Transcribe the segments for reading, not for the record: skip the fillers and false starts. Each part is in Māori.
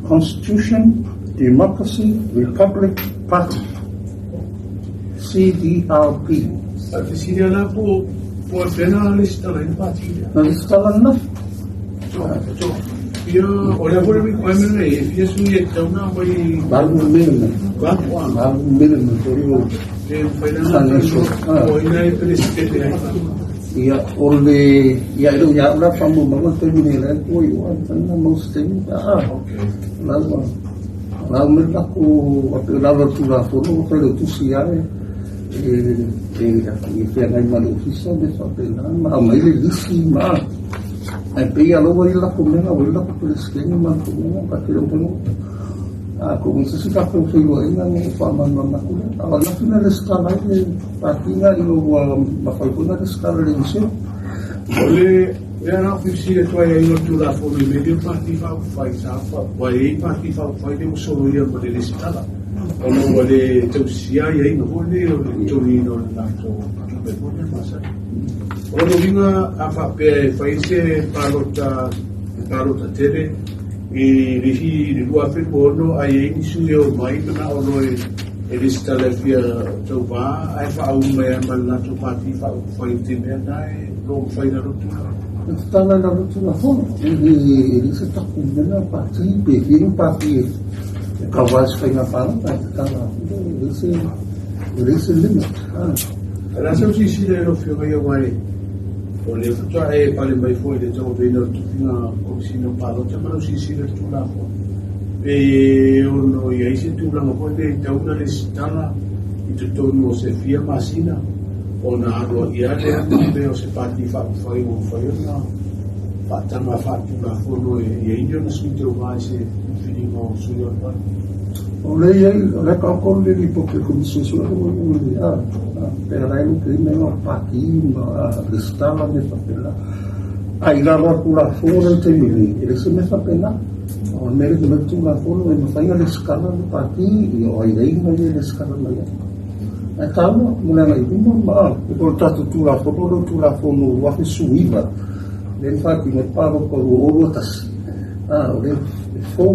Constitution Democracy Republic Party, CDRP. Tapi sila na po federalista na yung party niya. Nalistalan na. So, wala po namin requirement na eh. If suya daw na may Bagong minimum. background. Bagong minimum. Financial. O ina yung presidente na ito. Ya, oleh ya itu ya udah kamu bangun terminal itu ya karena mau stay Okay. lalu aku waktu lalu sudah foto kalau itu siapa yang malu bisa besok nama ambil lisi mah tapi ya lo boleh lakukan boleh lakukan sekian mah kamu pakai lo aku bisa sih pakai film ini paman mama aku awalnya final skala ini pastinya itu bakal punya skala ini sih Oleh ya na ofisi itu ya ino tula for the media party fight apa boleh party fight itu solo yang boleh skala kalau boleh tersia ya ino boleh join na to boleh masa kalau vinga apa pe paise parota tere e rihi di dua firmono ai isu yo mai na ono e listala via toba ai fa un mai na to party fa intimidai lo fai na rotula Stala na rotula fono e se tá comendo parti pequeno parti kawas fai na fala tá esse limit la so si si le lo fio yo mai o le futu e pale mai foi de to vino tu fina cosino palo chamano si si le tu la fo e uno e aí se tu la mo pode da una listana e tu no se fia masina o na ro e ale veo se parti fa foi na fatta ma fatto la fono e io non so tu mai se finimo su io oleh kalau dia dipakai khusus pero aí no crime pagi listala me papela aí lá pula fora tem ele se me papela o mere de tu la fora me fai a escala do pagi e aí daí não é escala não é então mulher aí normal e portanto tu la fora no wafi suiva nem faz me pago por o outras oleh foi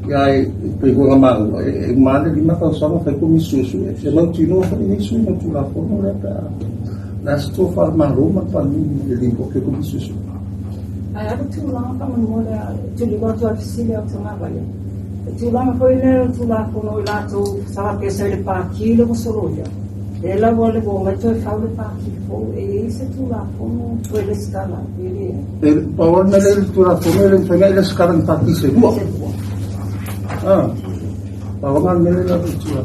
Yai pegou a mão, mana lima calçava foi como isso, se não tirou foi isso não tu lá fono né para nas tu faz maroma para mim ele porque como isso. Aí eu tu lá para mora, tu ligou tua oficina eu tomava ali. Tu lá foi né tu lá fono lá tu sabe que se ele para aqui eu sou olha. Ela vole bom, mas tu fala para aqui foi e esse tu lá fono foi ele está lá ele. Ele para ele tu lá fono ele foi ele sekarang tak seguro. Bawangan mereka itu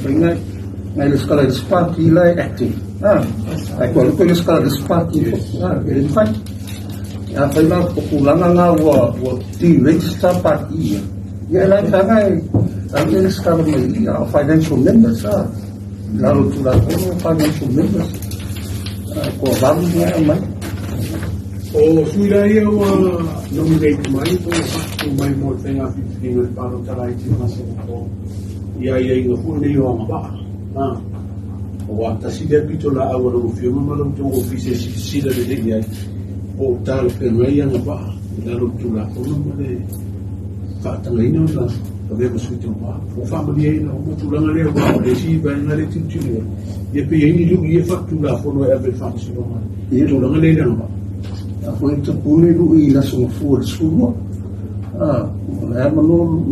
ini ngalir skala disparti lah aktif. Kalau itu skala disparti, ini kan ya kalau kekurangan awak di register parti ya lain sangai ini skala ini financial members lalu sudah financial members kau barunya aman. O suira ia o nominate mai po o mai mo tenga fitinga para tarai ti masa ko ia no fundi o amba o ata si de pitola a o filme malo to office si de dia o tal que no ia amba la ruptura o no de fa tanga ino la dove su tu ma o famiglia ino o tu la le o de si va na le ti e pe ini lu ia fattura fo no e ave fa si no ma e tu la le amba Aku itu pun itu ilah semua full semua. Saya menolak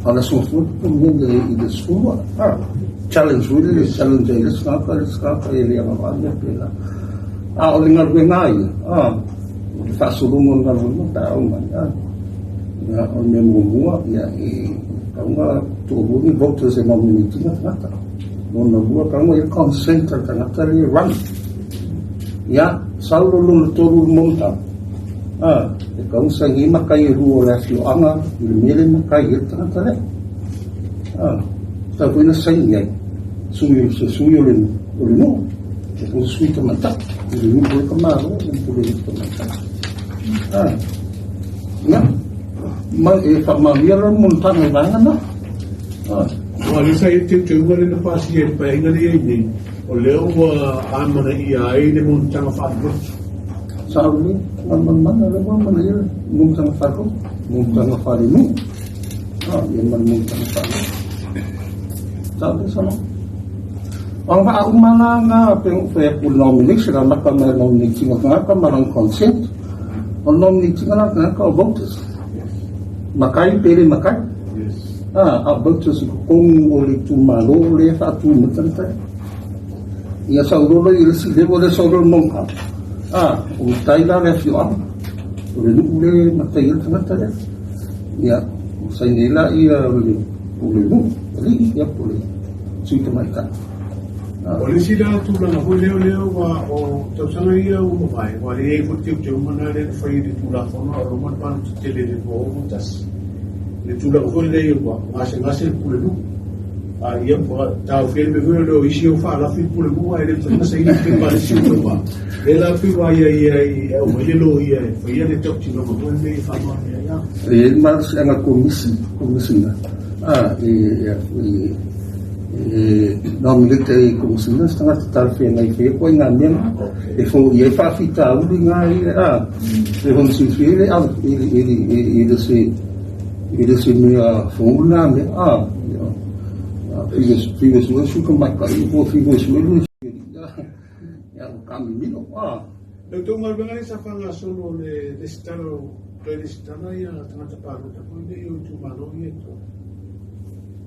kalau semua full pun itu semua. Challenge ini sekarang ini yang apa pela. Orang ngai. Fasu rumon kalau tahu mana. Ya orang membuat ya. Kalau tubuh ini voters yang nominasi nak. Membuat kamu yang konsentrasi tengah tadi run. Ya, selalu turun monta. Kalau saya makai ruang rasio anga, milih makai itu kan tapi ini saya suyu lino, itu suyu teman-teman, ini boleh kemaru, ini boleh teman-teman. Ya, familiar monta nggak Wali saya coba ni pasien pahinga ni ini. O leo amana ia ai ne montanga fatwa sabi man alam mo man yun mungtang faro mungtang fari mo yan man mungtang faro sabi sana ang mga nga pero nominig sila nominig sila nga ka marang consent ang nominig sila nga ka voters makai pili makai voters kung ulit tumalo ulit at tumutanta ia sa ulo ilsi debo de solo nongka utay na refyo uli matayil tanga ya sa nila iya uli mo uli ya uli suita maika Oleh sila tulang ako leo o tapsanga iya umabay wali ay kutik yung manari na fayi di tulang ko na roman pa ng tili di po umutas di tulang ko leo ba ngasing pulilo iya po tao film ko leo isiyo fa la film pulilo ay di tanga sa init yung balisiyo ba ela pi wa iya umililo iya fayi di tok chino ko leo fama iya mas ang komisi na nominig tayo komisi na setengah total fenay fenay ko nga niyan ifo iya fafita uli nga ifon si fili ili si miya fongu namin figos mo suka makari po figos mo lu yang kami nilo Nagtungal ba nga sa pangasolo de estado pwede estado ya tanga tapalo tapos hindi yung tumalo ito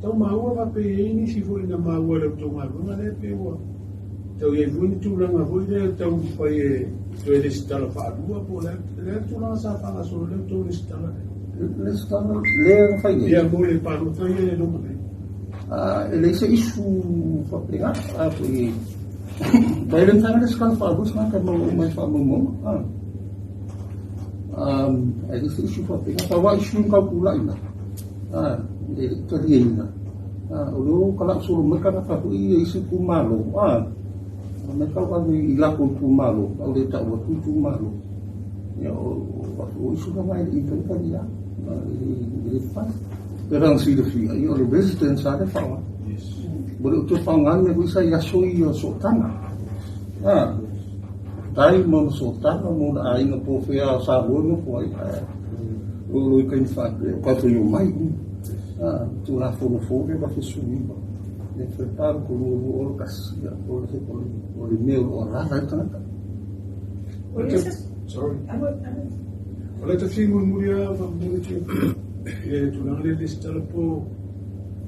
tau maua pa pe ini si foi na maua le tungal ba nga pe wa tau ye vui tulang nga vui de tau pa ye pwede estado pa dua po le tulang sa pangasolo le to estado le fai ya mo le palo tayo le no me ele se isu fa pegar foi Dahil tayo na sa kalpagos na may pamumong ay gusto isu pa tawa isu yung kapulay na kariyin na ulo kalak suruh mereka nak isu pumalo mereka kan ilakon pumalo kalau dia tak buat pumalo ya waktu isu na may ikan kan ya ilipan perang silafi ay oleh resident sa ada fawa boleh utus pangan may bisa yasoi sultan tayo mo sultan mo na ay nga po kaya sabon mo po ay uloy kayo fagre kato yung may tula fono ba fisumi ba ne preparo con un orcas ya por el meu orara tanaka sorry wala ta fingon mulia ba mulia tulang le listalo po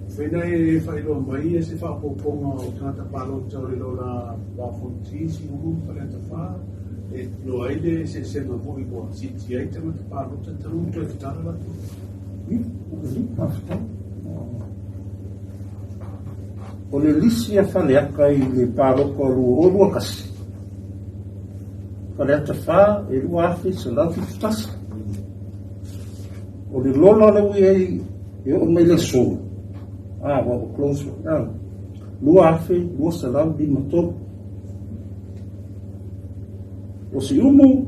Fena e fai lo mai e se fa poponga o tanta palo tau la fonti si un pala ta fa e lo aide se no poi po si ai te palo tanta un to ta la o le lisia faleaka i le palo ko o lua kasi faleaka fa e lua afi se la fitas o le lola le ui e o mai le solo well, close down. Lua afe, lua salam di motor. O si umu,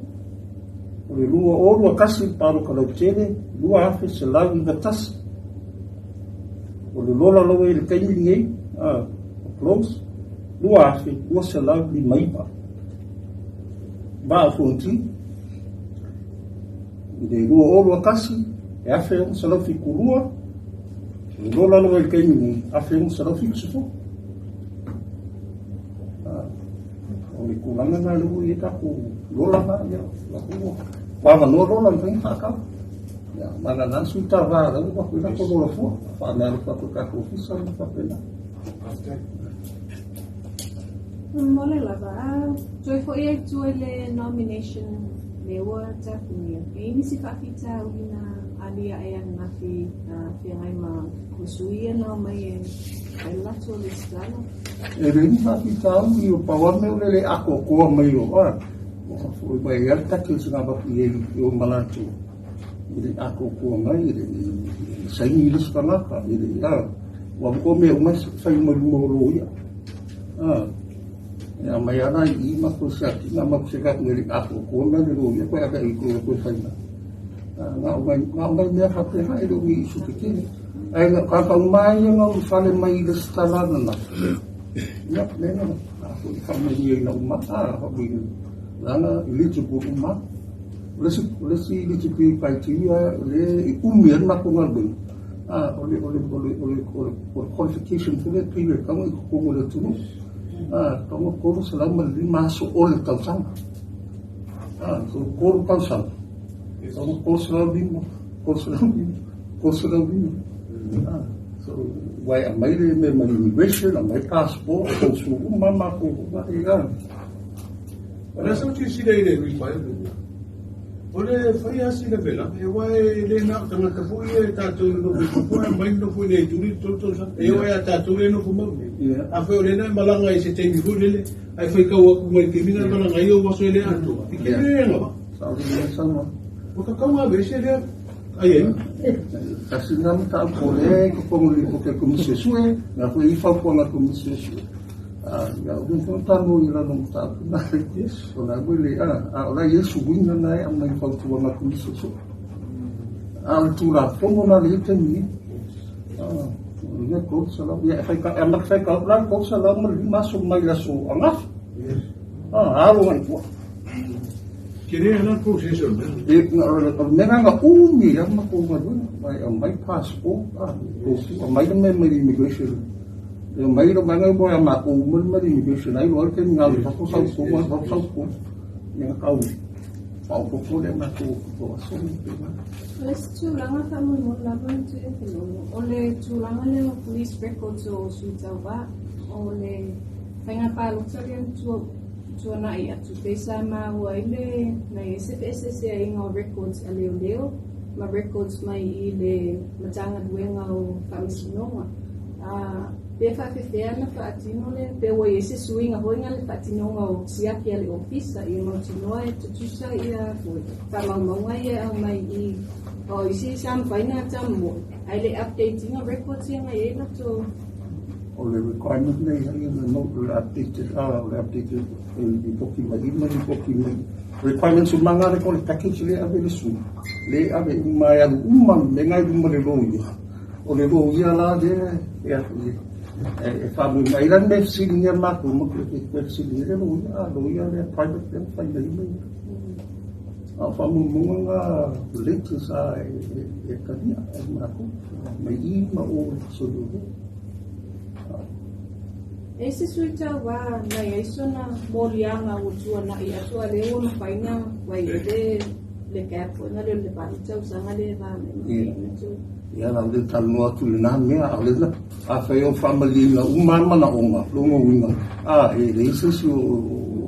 o le lua o lua kasi paro kalau tere, lua afe salam di batas. O le lola lawa i le kaini ngei, close. Lua afe, lua salam di maipa. Ba a fonti. Le lua o lua kasi, e afe o salam fi kurua. Lola lo el kaini afe un sara fixo fo o le kulanga na lu i ta ku lola ba ya la ku pa no lola ngai ta ka ya mana nan su ta va da ku ku na ko lola fo pa na ku ka ku fisa na pa pena mole la ba joy fo e joy le nomination le wa ta kunia ini si fa fita una alia ayan nafi fiangai ma kusuia na mai e la to listano e rin fa fita i o pa me le ako ko mai o foi mai alta que se ngaba i o malatu i ako ko mai i sai ni lus kana ka i wa ko me o mas sai mo lo ya ya mai ana i ma ko sa ki na ma se ka ni ako ko mai lo ya ko aga i ko sai na ngau dia hati hai do mi sukiti ai ka ka mai ngau fale mai destala na ya nena aku ka mai ni na umma ha bi Langa eligible uma. Lesi eligible criteria le umien na kungal ole qualification fule pile kamu ko le tu. Kamu ko selama 5 masuk oleh kalsang. So ko kalsang. Kamu ko selama so why am I me immigration, am I passport, so mama ko na iyan. Wala sa si dai requirement. Ole faya si vela, e wai le na tanga ka fu ye ta tu no fu mai no fu le juri to sa. E wai ta tu le no fu mo. A fe ole na malanga ese te mi fu le. Ai foi ka wa ku mai ke mina malanga yo wa so le atu. Ke le no. Sa le sama. O ka ma be se le. Ai. Kasi naman ta pole ko pumuli ko ke komisyon suwe, na ko ifa ko na komisyon suwe. Ya un tamo ila nung ta na yes, so na buli ora yesu bunya na ay ang may pagtuwa na komisyon suwe. Ang tura po mo na lito ni. Ya ko sa lang ya fay ka amak fay ka lang ko sa lang masuk may laso angaf. Alo man po. Kini na proseso na. Mereka nggak umi ya makuha doon. May passport, may immigration. May mga boy ang makuha may immigration. Ay wala kayo nga ako sa ko. Yang kau paupo ko na makuha. Let's tulanga kami mo laban to ole tulanga le police records o suita ba ole kaya palo sa yan to na iya to pesa ma wale na SFSS ay nga records aleo ma records mai ile matanga duenga o kamisino pe fa na fa atino le pe wo yesi swinga hoinga le patino o sia ke le office i mo tino e tusa ia ko tama monga ia mai i o isi sam faina tambo ai le updating records ia mai ina to Ole requirement na yung updated yung document requirements yung mga record package le abe lesu le abe umaya umman dengan lumaleloya ole loya la de ya famu mailan me senior mako mo senior loya le private then find the email famu mga latest kanya mako may o solo. Ese suita wa na yeso na molianga utua na ia so leo na faina wa ide le kapo na le palita usanga le ba ya la de talno tu na me ale na a fayo family na umama na uma longo winga ese su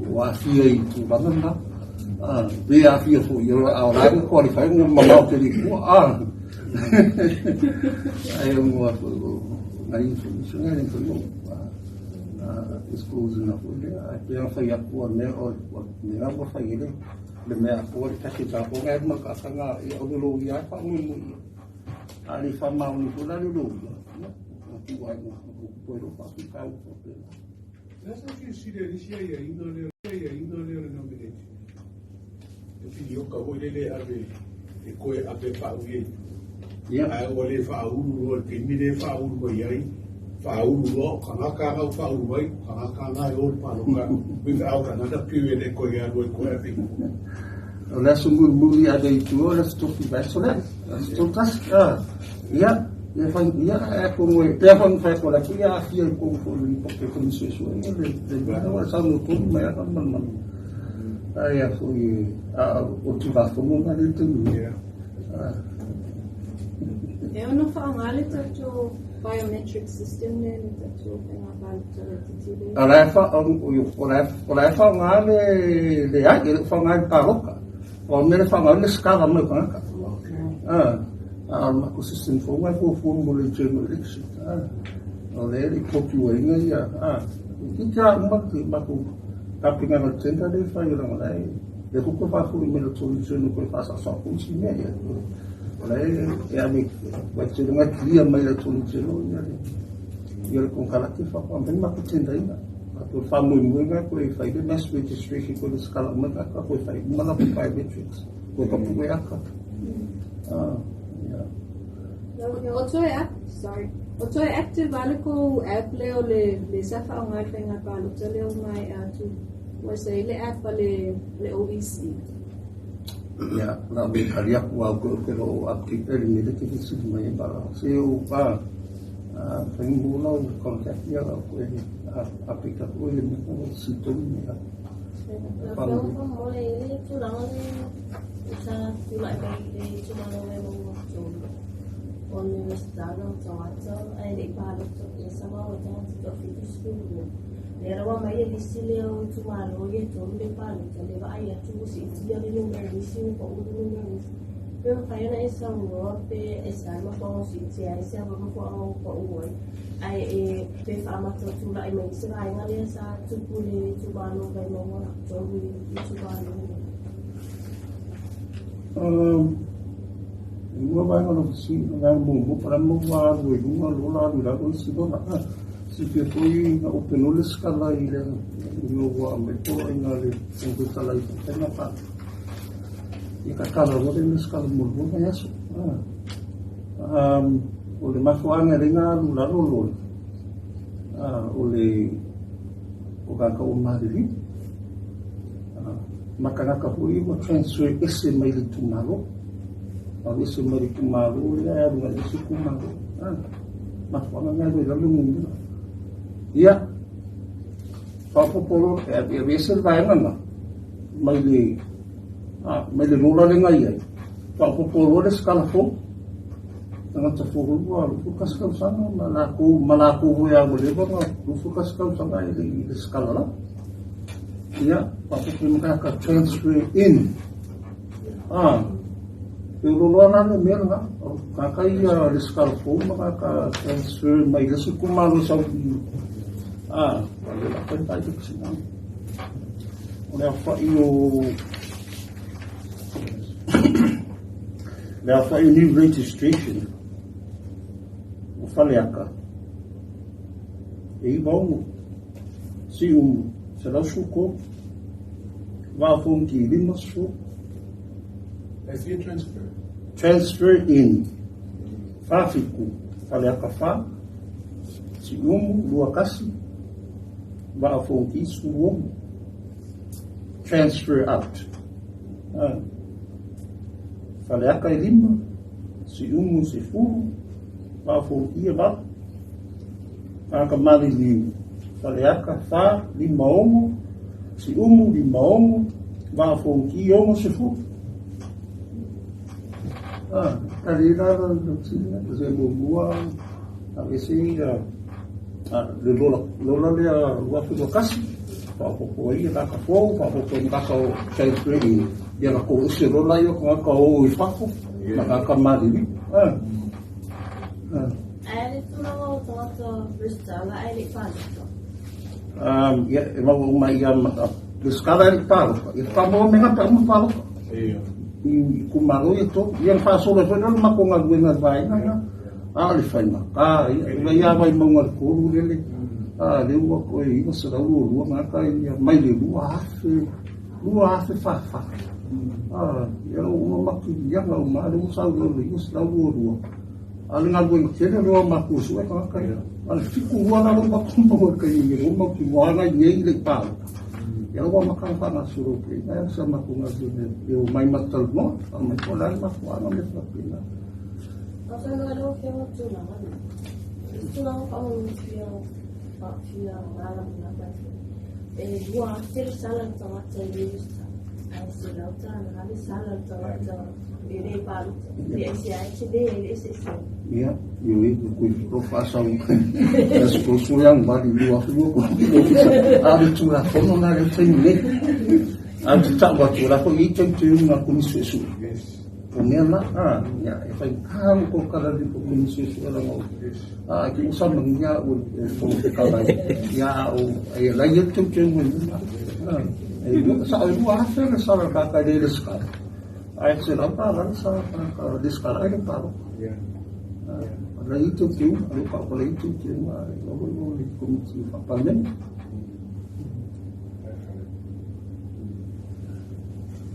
wa fia tu ba na be a fia fo yo a la qualify no mama te di ai mo na information na info schools na po kaya faya po o nila mo faya le me po kasi ta po ngay magkasanga ioluya pa mo ali fa ma ni po na luluya buhay mo puedo pa ikaw po Nasa siya indole na minute. Yo ka ho le ave ko ave pa uye. Ya ai ole fa uru o timide fa uru ko yai. Faulu lo kanga faulu bai kanga yo paluka without another period ko ya go ko epi la sungguh buli ada itu la stok basola stok tas ya aku mo telepon fa ko la ya fi ko ko ni ko ko ni so de ba sa no ko ma ya man ya ko o tu va ko mo na dito ya eu não falo nada to biometric system ne to nga ba to Ora fa nga le ya ke fa nga pa roka o me fa nga le skala mo ka ma ko system fo nga fo mo le cheno le o le ko tu nga ya ki ka ma ko ka pinga no tenta de fa yo nga dai de ko fa fo me le solution ko fa sa ko si me ya ya mi wacce nga clear mai la solution ya io con carattere fa quando ma potendo ina tu fa muy nga ko fa de mass registration ko skala ma ka ko fa ma na fa metrics ko ka pu ya ka Otro active vale ko app le safa nga fa nga palo tele mai tu was le apa le OEC. Ya, la be kali aku aku kalau aktif ini dia kita semua yang bara. Saya apa, pengguna kontak dia aku ini aplikasi aku ini situ ni. Kalau mulai ini tu lama ni bisa mulai dari cuma memang macam universitas macam ada ibadah tu sama macam tu fitus tu. Era wa mai di sile o cuma lo ye tu le pa le va ai tu si dia le no mer di si ko u no mer. Pero kaya na isa mo pe esa mo ko si si ai sa mo ko ko u ai pe fa ma to tu la ai mai se ai nga le sa tu pu le tu ba no ba mo na to u tu ba no. Gua ba no si na mo para mo wa do gua lo la la ko si do na. Si que foi na open escala ile yo wa me to ina le ko sala ite na pa e ka kala mo le escala mo mo ya so o le mafuanga ringa lula lolo o le o ka ka o mari makana ka hui mo transfer ese mai le tumalo a ese mai tumalo le ya lu ese kumalo mafuanga le lo mo ya, apa polo biasa bayangan lah, mai le lola le ngai ai, apa polo le skala fo, dengan tefuru gua, lu kas kau sana, malaku ya boleh bang, lu kas kau sana le skala lah, ya, apa polo mereka transfer in, lola nana mer lah, kakai ya le skala fo, mereka transfer mai le sukumalu saudi. Olha lá, pode estar aqui por sinal. Leva o new registration. O faleca. E bom, se será o chuco, vai fonte lima chuco. As you transfer. Transfer in. Fáfico, faleca fa. Se lua kasi. Vai fonte suo. Transfer out. Faleca e lima. Se se furo. Vai fonte ba. Ka mali li. Faleca fa lima omo. Se lima omo. Vai fonte omo se furo. Kalira do sini, zemo buah. Avesi le lola le watu do kasi pa po ia ka fo pa po ka kai training ia ko se lola yo ka o ifako ka mali Ai tu no to Bristol ai fa. Ya mau mai ya escala ele paro e pa mo me ka mo paro e kumaro itu yang paso le foi no ma ko ngaguenga vai na ali fai ma ia vai monga ko le le wa ko i mo sera lu ma ka ia mai le lu afe fa ia o ma ki ia ma le sa lu sa lu ali ngaguenga tele lo ma ku su ka ka ali fiku wa na lo ma ku mo ka i lo ma ki wa na ye le pa ia wa ma ka fa na suru ke ia sa ma ku ngaguenga eu mai matal mo ma ko la ma ku ana me fa pina. Kasi nalo kaya tulang. Tulang ako siya alam na ba. Buwan sila salang tamat sa lista. Ay sila utan, kami salang tamat sa ini palu. Dia siya ini SSC. Ya, eu fui faço as coisas yang bagi dua semua. Ada curah kono na retene. Ada tak buat curah ko itu na komisi. Pumela ya fai ko kala di komisi ala mo ki usam ngia o kala ya o ay la youtube channel ay sa ay wa sa sa ka de ska ay sila pa la sa ka diskara ay pa ya la youtube tu ay pa ko la youtube tu ay o di komisi pa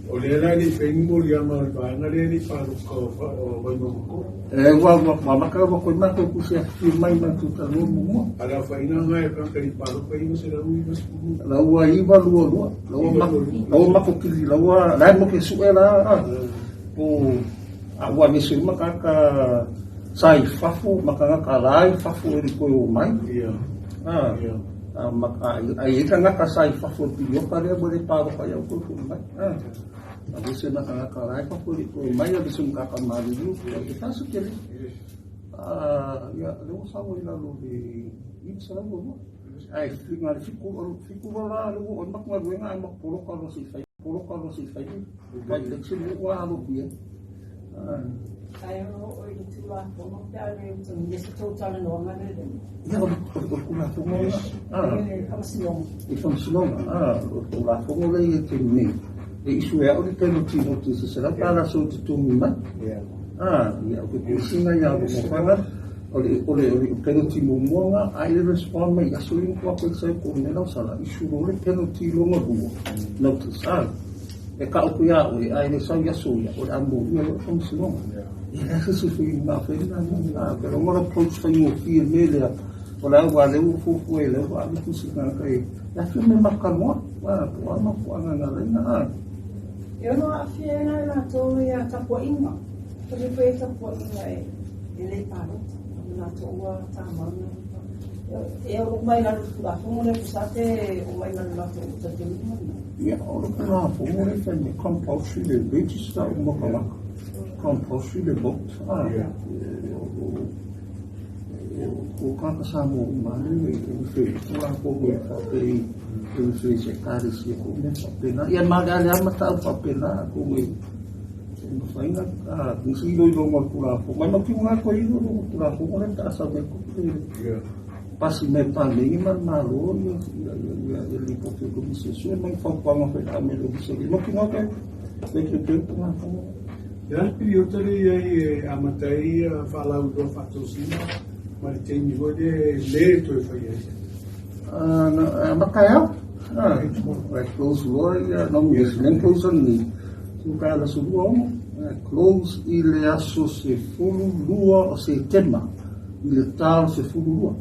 O le la ni pe mo ya ma ba na le ni pa ko wa mo ko. Wa maka wa ko ma ko kusia ki mai ma tu ta lo mo. Ala fa ina ngai ka ka ni pa ko i mo se la ui mas ku. La wa I wa lu la ma ko ki la wa la mo ke su ela. O a wa mi su ma ka sai fafu maka ka lai fafu ri ko mai. Ia. Maka ai ka sai fafu pi yo ka le bo le pa ko ya ko mai. Bisa nak karai pa po ito may abisum kakamalu kita sekali ya lu sama lalu di insya Allah ay tinggal fiku wala lu onak magwenga mak puro kalau si fay baik semua lu dia Kaya mo o itula ko mo dali so hindi sa total no nga ya kula ko mo Itong silong kula ko mo lay tinni isu ya uli kenu tino tu sesera para so tu mima ya ko singa ya mo kana oli kenu tino mo nga ai respond mai aso yung ko sa ko nela sala isu uli kenu tino mo du no tu sa e ka o ya uli ai ne sa ya so ya o ambo ya ko sino ya se su ma fe na pero mo approach fa yo fi mele wala wa le fu le wa ku singa kai ya fi me makamwa wa ko ana na eu não afia na toa ya tapua inga. Porque foi tapua inga ele parou. Na toa tá mano. Eu vai lá no como le pusate o vai lá no tá tendo mano. Ya ora kana po mo le fai compulsory le register mo kala. Compulsory le bot. O kaka sa mo mali o fe ora po mo fa eu fiz cara se começa a pena e a magalha mata o papela como não foi na conseguiu ir uma cura mas não tinha uma coisa no cura como não tá sabendo como passe me pandemia mas malo ele porque como se isso não foi como foi a melhor que seria não tinha que tempo na como ya período aí a matéria falar o do fatocínio mas tem nível de leito e foi isso Macaya, close lawyer, não mesmo, nem close ali. Se o cara subiu, close ele associa full lua ou se tema, ele tal se full lua.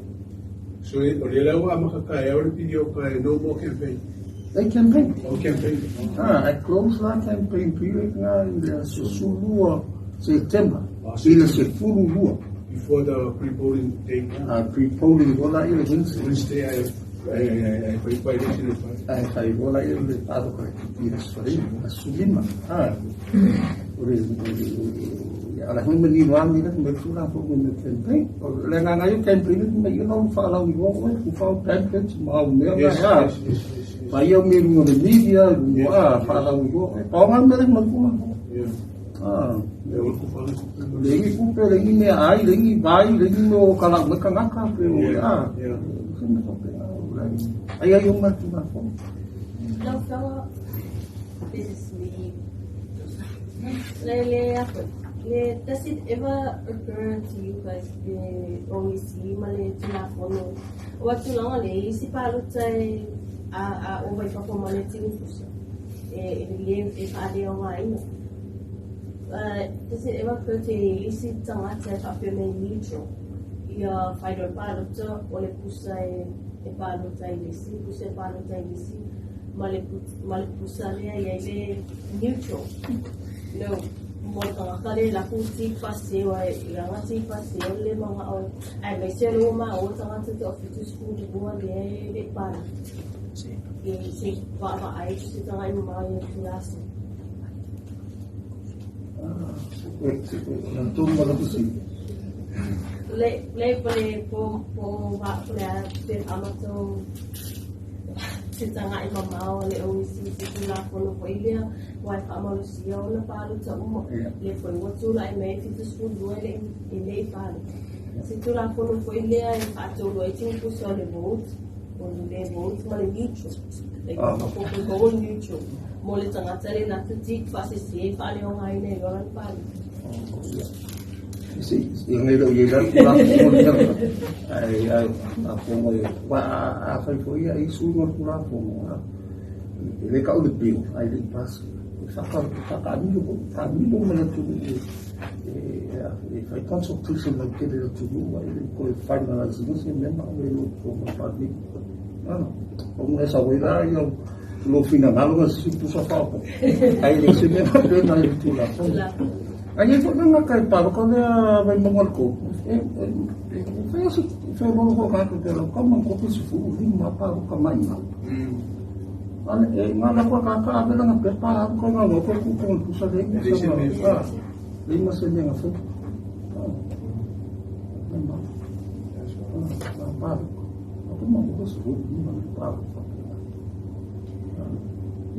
So ele lá a Macaya ele pediu para no more campaign. They campaign. O campaign. Close lá campaign period ele associa lua se tema, ele se full lua. Before the pre-polling day. Pre-polling wala ele Wednesday I foi election. Ai wala ele tado para que isso assumir ala hon meni wami na me fula po me campaign le nga ngayon campaign me you know fala o fala template mau me na pa eu me no media fala o pa man me magkuma lengi kupe lengi me ai lengi bai lengi no kala makangaka pero ay yung matuna po Lang tawa business meeting. Does it ever occur to you guys when we see mali telefono waktu lang ali si palot say ubay pa po mali tinupos live if ade online. Does it ever occur to you si tanga say papel neutral ya fighter palot so ole pusay palot say lisi pusay palot say lisi mali pusay ya ile neutral no mo ka kale la puti paseo ai la ngati paseo le mga ai may selo ma o tanga to office school de boa de para si pa ai si tanga mo ma yung klase tumba na po le po ba pe amato si tanga i mamao le o si la kono ko ile wa fa ma si o na pa lu tsa mo le foi wo tu la me fi su du le fa si tu la kono ko ile ai fa to lo tin ku so le vote o le vote ma le nicho le ko ko nicho mo le tanga tsale na tu ti fa si fa le o ngai ne lo ran pa sí yang itu ya kan ay ako mo afay ko ya isu mo pula po mo le ka ulit bill ay di pas kami mo na tuloy fai consultation lang kaya tuloy ko finalize mo siya na may ko mapagdi kung nasa wala yung lo finalo kasi tu sa papo ay kasi na na ito la ay ito na kay para ko na may mongol ko kaya si fai mo ko ka pero kung ko si fu hindi mapa ko kamay na nga na ko kakaaga lang ang preparahan ko nga ko kung sa rin sa lima sa niya nga po ako mabukas ko hindi magpapag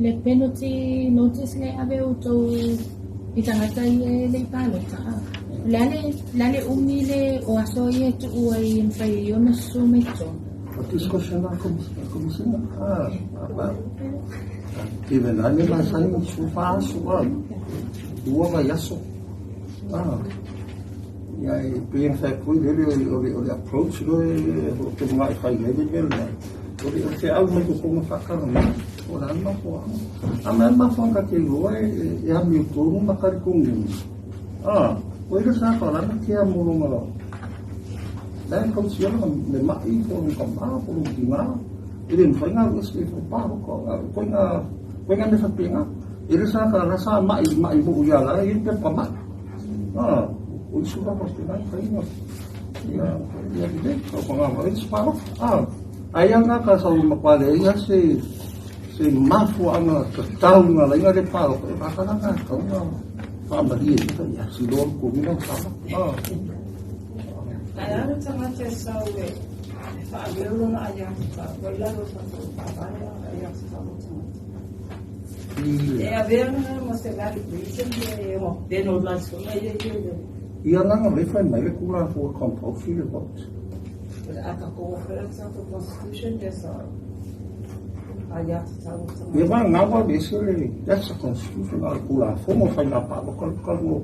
le penalty notice le ave uto itangata ye le palo ta lale umile o aso ye tu ai en pai yo me sumeto discussion na komisyon even ano na sa inyo supa dua ba yaso yung sa ko yung approach ko yung mga level na kasi ako may gusto mafakar na wala naman po naman po ang katilo yung yung makarikong yun pwede sa ako lang kaya mo nga dahil kung siya naman may maipon kung kung dinga ilin fue nga gusto ito paro ko fue nga nasa pinga ilin sa ka nasa maibo uyala yun pa pamat unsura ko pinay fue nga so nga maris paro ayaw nga ka sa mapala yan si mafu ang tao nga lang nga rin paro ko baka na nga ito nga pamaliin ito si Lord ko bilang sama kaya sa mga sa uwi, sa agilo na ayan, wala ro sa papaya, ayan sa mga. Haber na mas legal, isso é uma denodlas com ele. Ia nga may friend may kulang for compulsory vote. Aka conference of the constitution dessa ayan sa mga. Iba nga ba basically that's a constitutional kulang for mo fa na pa ko mo.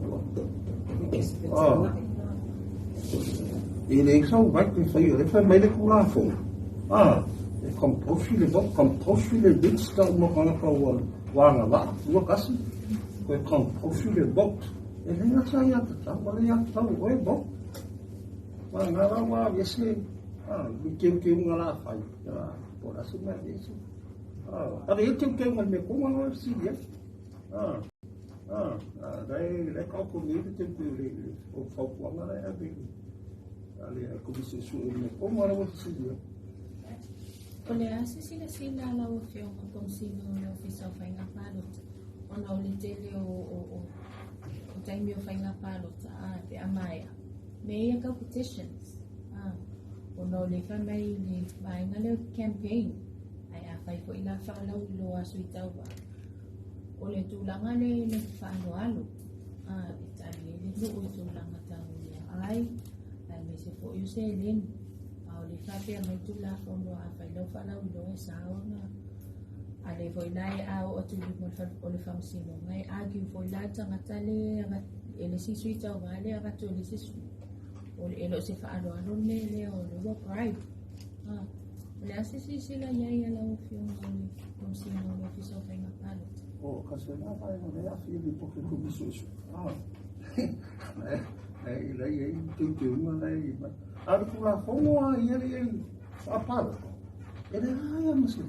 Eleição vai ter isso aí, ele foi meio com lá fora. Compulsory vote está uma coisa para o ano lá, duas casas, foi compulsory vote. Ele não saía, tá, mas ele já tá o vote. Mas nada lá, esse, que lá faz, por assim mesmo isso. Aí eu tenho que me como não se vê. Daí calculei tem que o foco lá é bem. Ali como se suele como era você dia ole ase sila la o fio kung sino na official fai nga palo ona o litele o time o fai nga palo te amaya may ka petitions ona o le fa mai ni mai nga le campaign ai a fai ko ila fa la lo aso itawa ole tulanga le fa alo itali le do tulanga tawo ai se po yo se len le fape mai tu la fondo a fa lo fa la lo sa ona ale foi lai a o tu mo fa o le fam sino mai agi foi la tanga tale ele si sui tau vale a tu le si o le elo se fa alo ne le o lo pride le ase si la ya la o fio mo sino lo fi so fa na palo kasi na fa no le afi di po ko bisu lấy chương trình ở đây mà cũng là phố hoa vậy apa cái đấy hay mà sih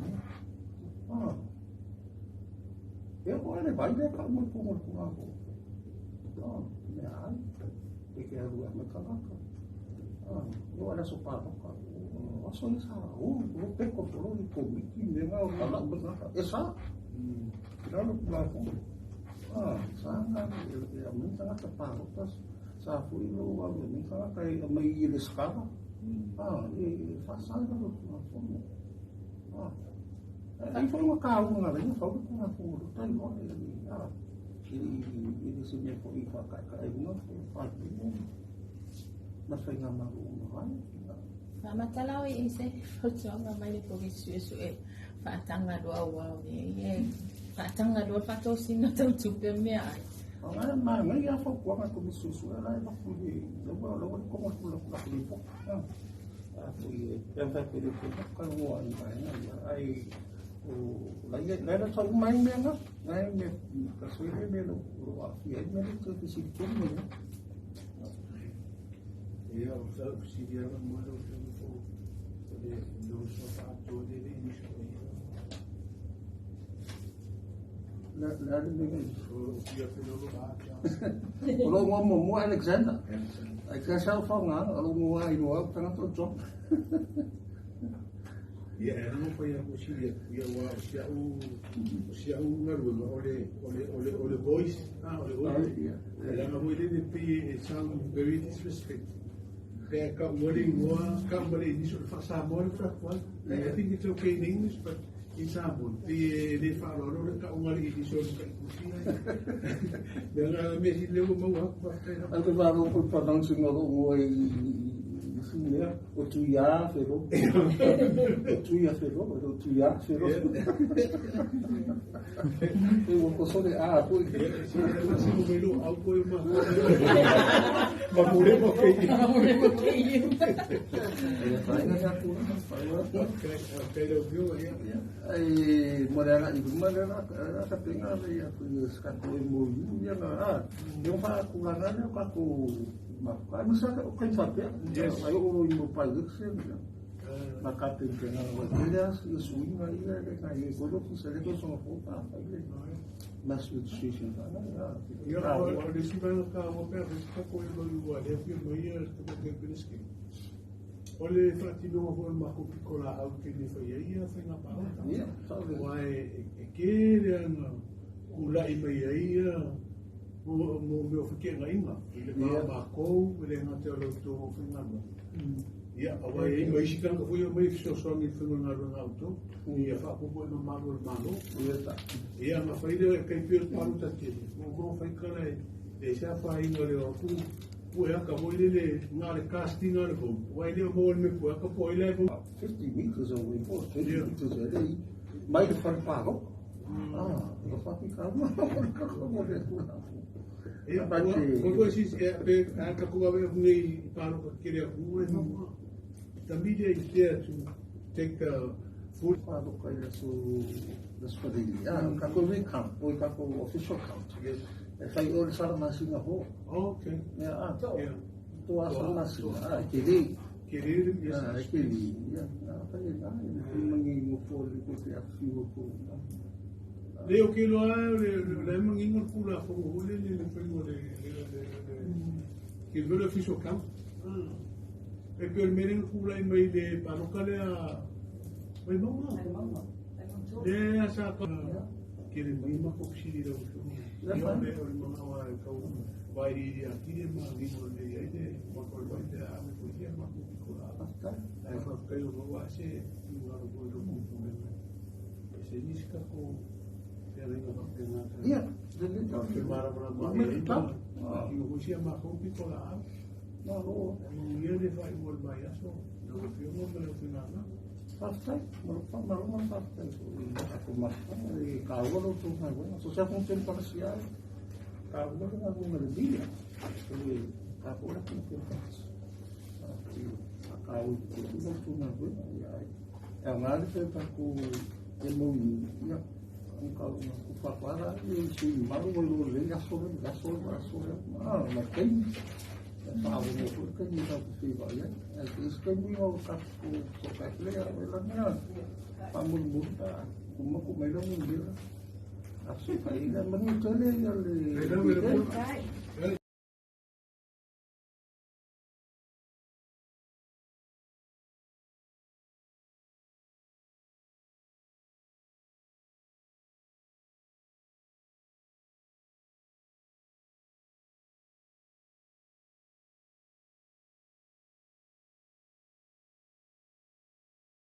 ya kok ada banyak kamu aku ya pikir dua macam apa lu ada sopa apa asal salah lu peko solo di komik ini mau kalau benar esa kalau belakang sangat ya sangat terpaut terus sa fuilo ni kaya kay may ilis ka fasal na ay foi uma carro nga rin so ko na po tayo ini sinya ko ipa kay mo pa mas fay nga maruhan matalaw ise foto nga may ko gisu fatanga do awa ni fatanga do fato sino to tupe me ai ngai ya fo kwa ko bisusu ala ba ku di lo ko mo ko ko ko yang tak boleh ko ko ai Lain satu main dia lah, main dia kasih dia lu, dia ini tu kesitu ni. Ya, usah dia orang malu tu. Jadi dulu sempat tu dia ini semua. Lalu dia Dia perlu baca. kalau ngomong mu Alexander, saya cellphone kalau mu itu tengah tu job. Ya, ano pa yung usia ngayon ole voice, ole kailangan mo din it sound very disrespectful. Kaya kamuling mo, kamuling hindi siya fasamo ng fratwal. I think it's okay in English, but in Sabon, di follow no kaungali edisyon sa ikusiya. Dengan mesin lewo mawak pa kaya. Ano ba ang pagpapanood siguro mo ay ya, otuya fero. Otuya fero. Eu vou só de pois. Mas o melu ao foi uma. Mamure boquinho. Pero viu aí. Ai, morena ka pinga ya ska ko mo ya na. Eu fa ku ngana ka ku maka misalnya kan sampai ayo orang yang berpajak sih maka tinggal dia suwi lagi kan ini kalau misalnya itu sama apa ini mas registration ya kalau di sini kalau apa kita kau yang luar dia punya bayar kita beriskin oleh frati dua orang mahu pikola out ini saya saya ngapa ya tahu why kira ulai bayar mo meu fiquei ainda ele marcou ele não te olhou tu finando ya awai mai sikan ko foi mai só me finando no auto e fa po no malo ya ma foi de que pior paru ta que mo foi cara deixa fa aí no le ku ku ya ka mo ele na le casting na ko wai le mo me ku ka po ele 50 meters away 20 meters away mai de far pago lo fa ficar no como de quando esses a Cuba veio para o que queria rua the media is there to take the full part of the família kako we camp foi kako official camp sai or sar na Singapore okay to asal na Singapore kiri apa ya mengingat poli ko te aksiu ko Leo que lo ha le mangingo pula como le fengo que velo fiso camp e per meren pula in mai de parocale a mai mama de asa que le mai ma ko xiri do yo me o mama wa ka vai ri aqui de mangingo de aí de ma ko vai de a ko dia ma ko piccola ai fa che lo va se no lo puedo comprendere se nisca ko iya jadi firmar apa eu usia ma ko piccola no io le fai vol maiaso no io non me lo finana partai malu partai aku mah kalau tu kan sosial fungsi parsial kalau kan aku lebih ya jadi aku lah fungsi kalau itu tu nak ya yang ada tu aku ilmu ya kalau aku papara itu malu malu gasol mas tem tahu itu kan kita festival ya itu kan dia tak sokatnya belakangnya pamun buta cuma aku malam dia asal kailan menitole yang